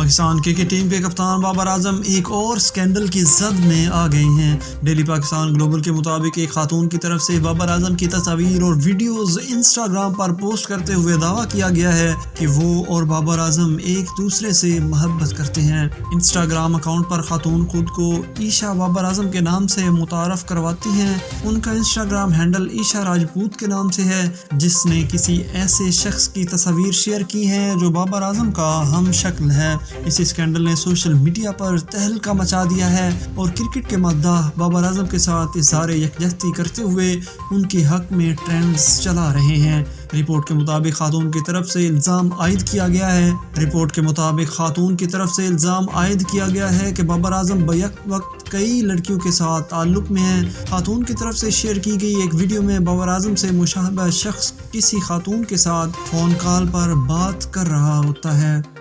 Pakistan cricket team کے کپتان بابر اعظم ایک اور سکینڈل کی زد میں آ گئے ہیں۔ ڈیلی پاکستان گلوبل کے مطابق ایک خاتون کی طرف سے بابر اعظم کی تصاویر اور ویڈیوز انسٹاگرام پر پوسٹ کرتے ہوئے دعویٰ کیا گیا ہے کہ وہ اور بابر اعظم ایک دوسرے سے محبت کرتے ہیں۔ انسٹاگرام اکاؤنٹ پر خاتون خود کو عیشا بابر اعظم کے نام سے متعارف کرواتی ہیں۔ ان کا انسٹاگرام ہینڈل عیشا راجپوت کے نام سے ہے، جس نے کسی ایسے شخص کی تصاویر شیئر کی ہیں جو بابر اعظم کا ہم شکل ہے۔ اس اسکینڈل نے سوشل میڈیا پر تہلکہ مچا دیا ہے اور کرکٹ کے مداح بابر اعظم کے ساتھ اظہار یکجہتی کرتے ہوئے ان کے حق میں ٹرینڈز چلا رہے ہیں۔ رپورٹ کے مطابق خاتون کی طرف سے الزام عائد کیا گیا ہے کہ بابر اعظم بیک وقت کئی لڑکیوں کے ساتھ تعلق میں ہیں۔ خاتون کی طرف سے شیئر کی گئی ایک ویڈیو میں بابر اعظم سے مشابہ شخص کسی خاتون کے ساتھ فون کال پر بات کر رہا ہوتا ہے۔